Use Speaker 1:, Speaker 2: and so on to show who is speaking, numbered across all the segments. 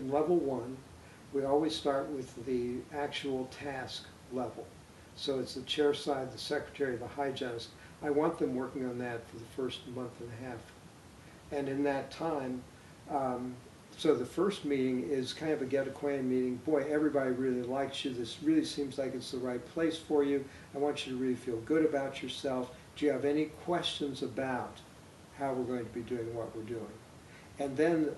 Speaker 1: in level 1, we always start with the actual task level. So it's the chair side, the secretary, the hygienist. I want them working on that for the first month and a half. And in that time, so the first meeting is kind of a get acquainted meeting. Boy, everybody really likes you. This really seems like it's the right place for you. I want you to really feel good about yourself. Do you have any questions about how we're going to be doing what we're doing? And then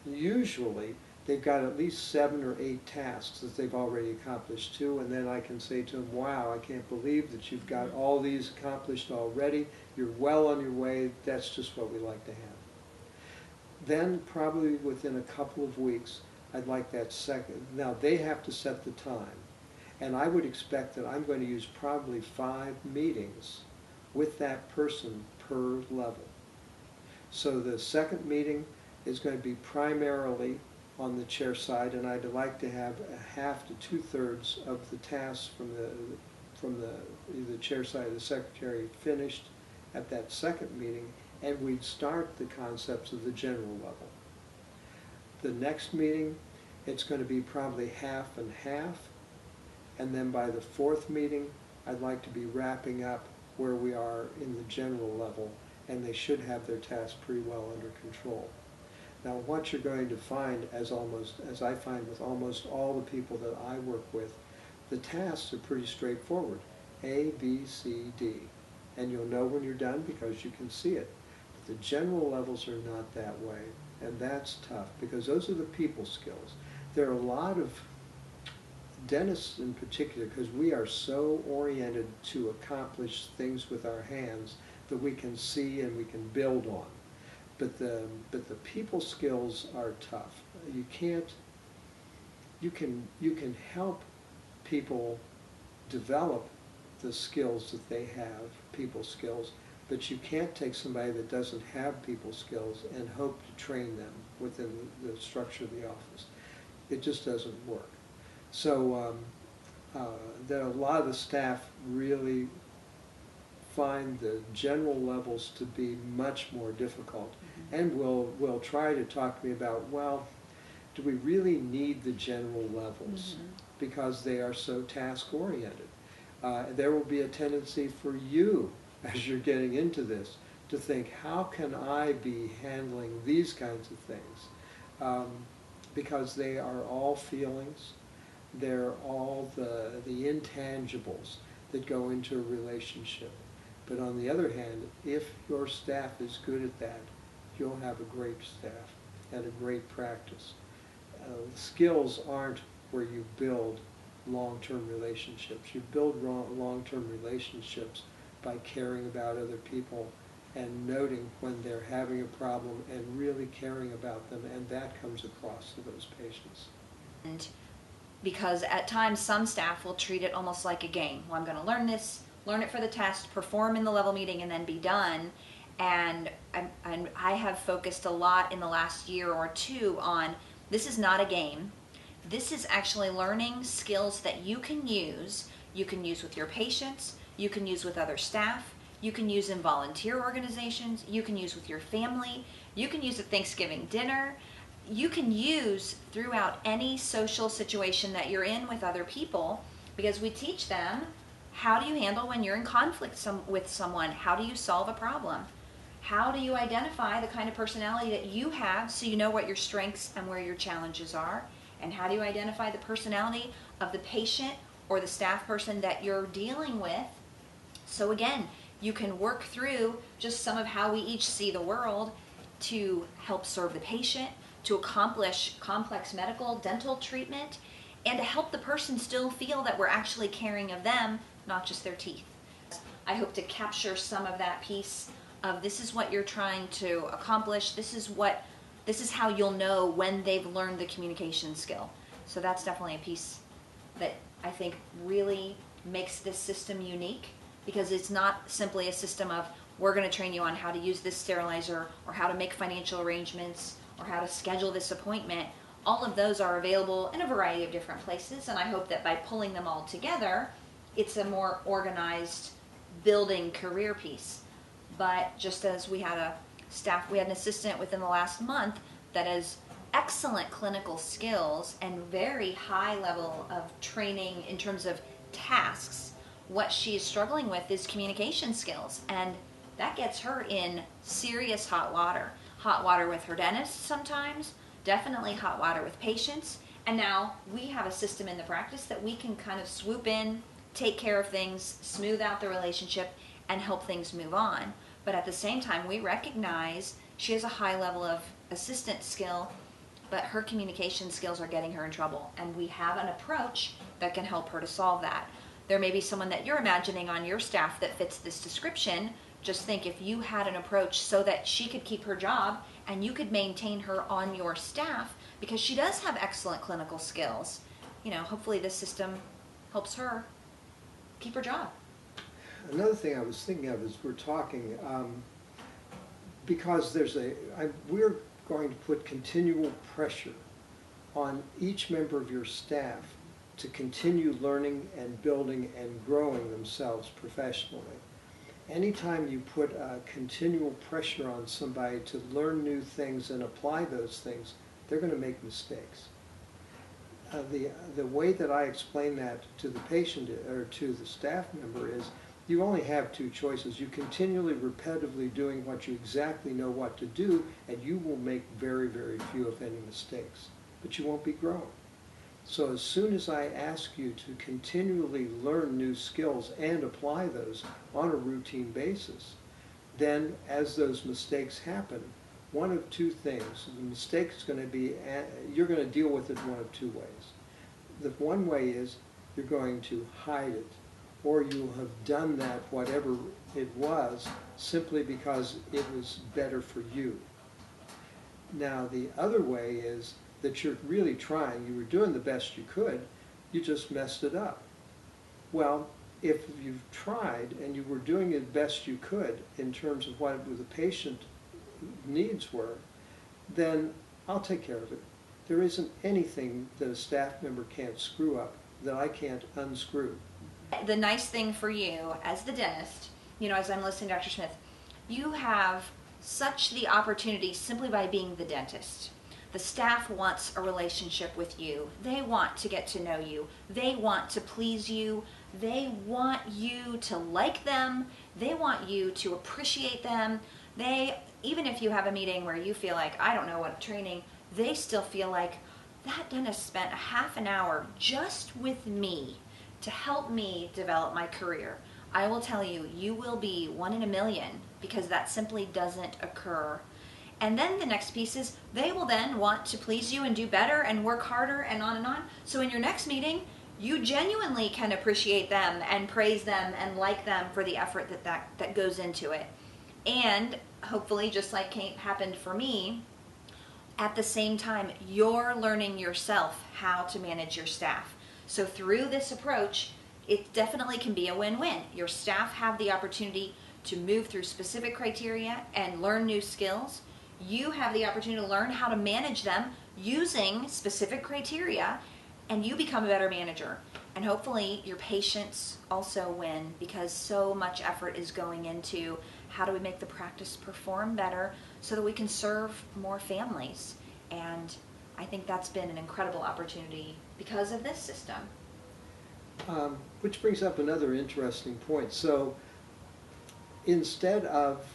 Speaker 1: usually they've got at least 7 or 8 tasks that they've already accomplished too, and then I can say to them, wow, I can't believe that you've got all these accomplished already. You're well on your way. That's just what we like to have. Then probably within a couple of weeks, I'd like that second. Now they have to set the time, and I would expect that I'm going to use probably 5 meetings with that person per level. So the second meeting is going to be primarily on the chair side, and I'd like to have a half to 2/3 of the tasks from the chair side of the secretary finished at that second meeting, and we'd start the concepts of the general level. The next meeting, it's going to be probably half and half, and then by the 4th meeting, I'd like to be wrapping up where we are in the general level, and they should have their tasks pretty well under control. Now what you're going to find, as I find with almost all the people that I work with, the tasks are pretty straightforward. A, B, C, D. And you'll know when you're done because you can see it. But the general levels are not that way, and that's tough because those are the people skills. There are a lot of dentists in particular, because we are so oriented to accomplish things with our hands that we can see and we can build on. But the people skills are tough. You can help people develop the skills that they have, people skills, but you can't take somebody that doesn't have people skills and hope to train them within the structure of the office. It just doesn't work. So there are a lot of the staff really find the general levels to be much more difficult, and will try to talk to me about, well, do we really need the general levels because they are so task oriented? There will be a tendency for you, as you're getting into this, to think, how can I be handling these kinds of things? Because they are all feelings, they're all the intangibles that go into a relationship. But on the other hand, if your staff is good at that, you'll have a great staff and a great practice. Skills aren't where you build long-term relationships. You build long-term relationships by caring about other people and noting when they're having a problem and really caring about them, and that comes across to those patients.
Speaker 2: And because at times some staff will treat it almost like a game. Well, I'm going to learn this, learn it for the test, perform in the level meeting, and then be done. And I have focused a lot in the last year or two on, this is not a game. This is actually learning skills that you can use. You can use with your patients, you can use with other staff, you can use in volunteer organizations, you can use with your family, you can use at Thanksgiving dinner, you can use throughout any social situation that you're in with other people, because we teach them, how do you handle when you're in conflict with someone? How do you solve a problem? How do you identify the kind of personality that you have so you know what your strengths and where your challenges are? And how do you identify the personality of the patient or the staff person that you're dealing with? So again, you can work through just some of how we each see the world to help serve the patient, to accomplish complex medical, dental treatment, and to help the person still feel that we're actually caring of them, not just their teeth. I hope to capture some of that piece of, this is what you're trying to accomplish, this is how you'll know when they've learned the communication skill. So that's definitely a piece that I think really makes this system unique, because it's not simply a system of, we're going to train you on how to use this sterilizer, or how to make financial arrangements, or how to schedule this appointment. All of those are available in a variety of different places, and I hope that by pulling them all together, it's a more organized building career piece. But just as we had an assistant within the last month that has excellent clinical skills and very high level of training in terms of tasks. What she's struggling with is communication skills, and that gets her in serious hot water. Hot water with her dentist sometimes, definitely hot water with patients. And now we have a system in the practice that we can kind of swoop in, take care of things, smooth out the relationship, and help things move on. But at the same time, we recognize she has a high level of assistant skill, but her communication skills are getting her in trouble. And we have an approach that can help her to solve that. There may be someone that you're imagining on your staff that fits this description. Just think if you had an approach so that she could keep her job and you could maintain her on your staff, because she does have excellent clinical skills. Hopefully this system helps her keep her job.
Speaker 1: Another thing I was thinking of as we're talking, because we're going to put continual pressure on each member of your staff to continue learning and building and growing themselves professionally. Anytime you put continual pressure on somebody to learn new things and apply those things, they're going to make mistakes. The way that I explain that to the patient or to the staff member is you only have two choices. You continually repetitively doing what you exactly know what to do, and you will make very, very few, if any, mistakes, but you won't be growing. So as soon as I ask you to continually learn new skills and apply those on a routine basis, then as those mistakes happen, one of two things. The mistake is going to be, you're going to deal with it one of two ways. The one way is you're going to hide it, or you have done that, whatever it was, simply because it was better for you. Now the other way is that you're really trying, you were doing the best you could, you just messed it up. Well, if you've tried and you were doing the best you could in terms of what the patient needs were, then I'll take care of it. There isn't anything that a staff member can't screw up that I can't unscrew.
Speaker 2: The nice thing for you as the dentist, as I'm listening to Dr. Smith, you have such the opportunity simply by being the dentist. The staff wants a relationship with you. They want to get to know you. They want to please you. They want you to like them. They want you to appreciate them. Even if you have a meeting where you feel like, I don't know what training, they still feel like that dentist spent a half an hour just with me to help me develop my career. I will tell you, you will be 1 in a million, because that simply doesn't occur. And then the next piece is they will then want to please you and do better and work harder and on and on. So in your next meeting, you genuinely can appreciate them and praise them and like them for the effort that goes into it. And hopefully, just like happened for me, at the same time, you're learning yourself how to manage your staff. So through this approach, it definitely can be a win-win. Your staff have the opportunity to move through specific criteria and learn new skills. You have the opportunity to learn how to manage them using specific criteria, and you become a better manager. And hopefully your patients also win, because so much effort is going into how do we make the practice perform better so that we can serve more families. And I think that's been an incredible opportunity because of this system.
Speaker 1: Which brings up another interesting point. So instead of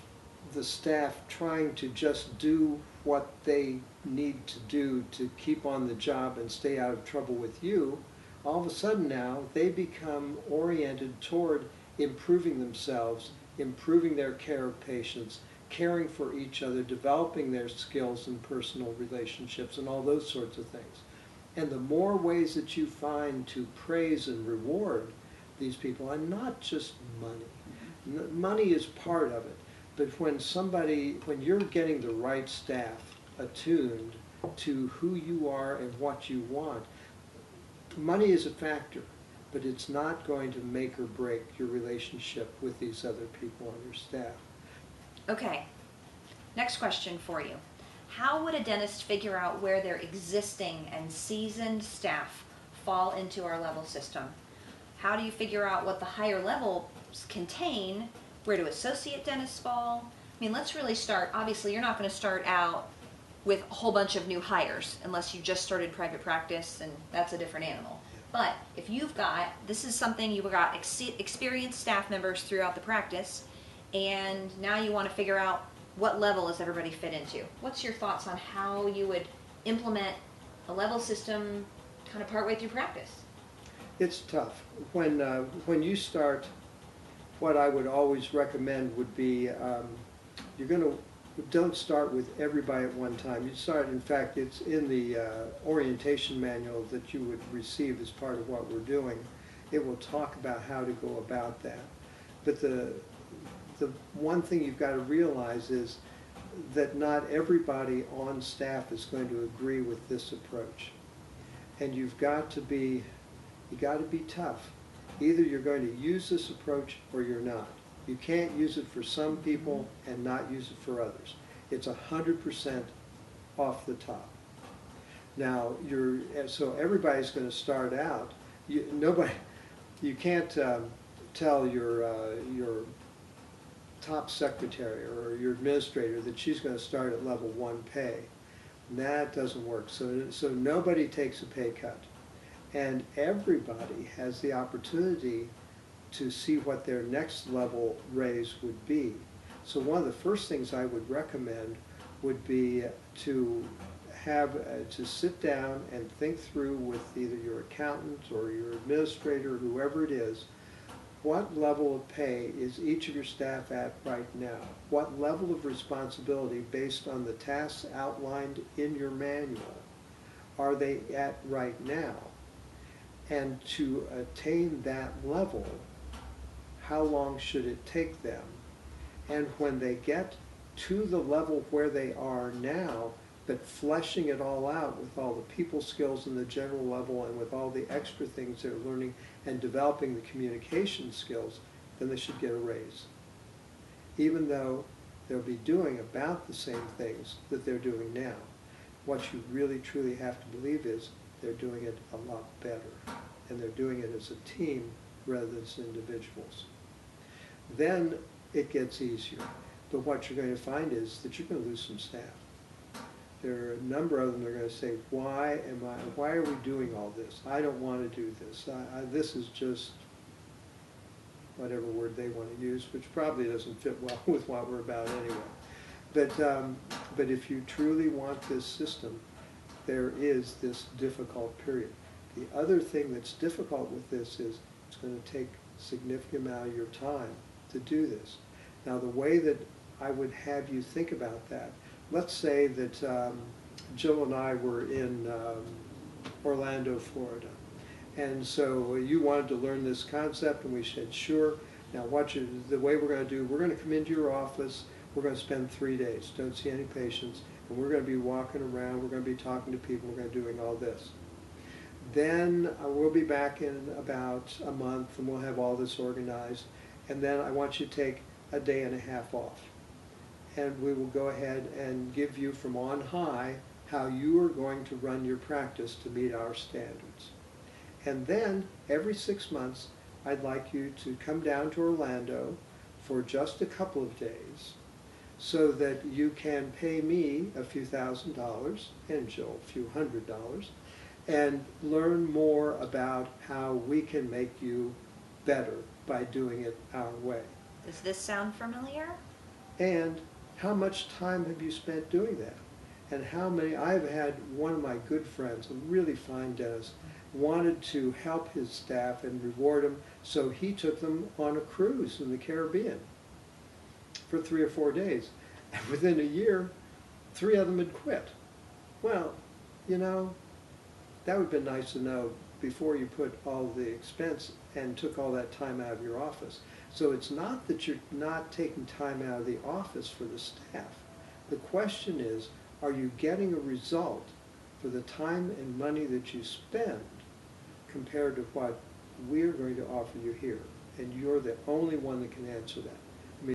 Speaker 1: the staff trying to just do what they need to do to keep on the job and stay out of trouble with you, all of a sudden now they become oriented toward improving themselves, improving their care of patients, caring for each other, developing their skills and personal relationships and all those sorts of things. And the more ways that you find to praise and reward these people, and not just money. Money is part of it, but when you're getting the right staff attuned to who you are and what you want, money is a factor, but it's not going to make or break your relationship with these other people on your staff.
Speaker 2: Okay, next question for you. How would a dentist figure out where their existing and seasoned staff fall into our level system? How do you figure out what the higher levels contain? Where do associate dentists fall? I mean, let's really start. Obviously, you're not going to start out with a whole bunch of new hires, unless you just started private practice, and that's a different animal. But if you've got, this is something you've got experienced staff members throughout the practice, and now you want to figure out what level does everybody fit into. What's your thoughts on how you would implement a level system kind of partway through practice?
Speaker 1: It's tough. When you start, what I would always recommend would be, don't start with everybody at one time. You start, in fact, it's in the orientation manual that you would receive as part of what we're doing. It will talk about how to go about that. But the one thing you've got to realize is that not everybody on staff is going to agree with this approach. And you've got to be tough. Either you're going to use this approach or you're not. You can't use it for some people and not use it for others. It's 100% off the top. Now, so everybody's going to start out. You can't tell your top secretary or your administrator that she's going to start at level 1 pay. That doesn't work. So nobody takes a pay cut. And everybody has the opportunity to see what their next level raise would be. So one of the first things I would recommend would be to sit down and think through with either your accountant or your administrator or whoever it is, what level of pay is each of your staff at right now? What level of responsibility, based on the tasks outlined in your manual, are they at right now? And to attain that level, how long should it take them? And when they get to the level where they are now, but fleshing it all out with all the people skills in the general level and with all the extra things they're learning and developing the communication skills, then they should get a raise. Even though they'll be doing about the same things that they're doing now. What you really truly have to believe is they're doing it a lot better. And they're doing it as a team rather than as individuals. Then it gets easier. But what you're going to find is that you're going to lose some staff. There are a number of them that are going to say, why are we doing all this? I don't want to do this. This is just whatever word they want to use, which probably doesn't fit well with what we're about anyway. But if you truly want this system, there is this difficult period. The other thing that's difficult with this is it's going to take a significant amount of your time to do this. Now, the way that I would have you think about that, let's say that Jill and I were in Orlando, Florida. And so you wanted to learn this concept, and we said, sure. Now, the way we're going to do, we're going to come into your office. We're going to spend 3 days, don't see any patients, and we're going to be walking around. We're going to be talking to people. We're going to be doing all this. Then we'll be back in about a month, and we'll have all this organized. And then I want you to take a day and a half off. And we will go ahead and give you from on high how you are going to run your practice to meet our standards. And then every 6 months, I'd like you to come down to Orlando for just a couple of days so that you can pay me a few $1,000s and Jill a few $100s and learn more about how we can make you better by doing it our way.
Speaker 2: Does this sound familiar?
Speaker 1: And how much time have you spent doing that? And how many, I've had one of my good friends, a really fine dentist, wanted to help his staff and reward them, so he took them on a cruise in the Caribbean for 3 or 4 days. And within a year, 3 of them had quit. Well, you know, that would have been nice to know before you put all the expense and took all that time out of your office. So it's not that you're not taking time out of the office for the staff. The question is, are you getting a result for the time and money that you spend compared to what we're going to offer you here? And you're the only one that can answer that.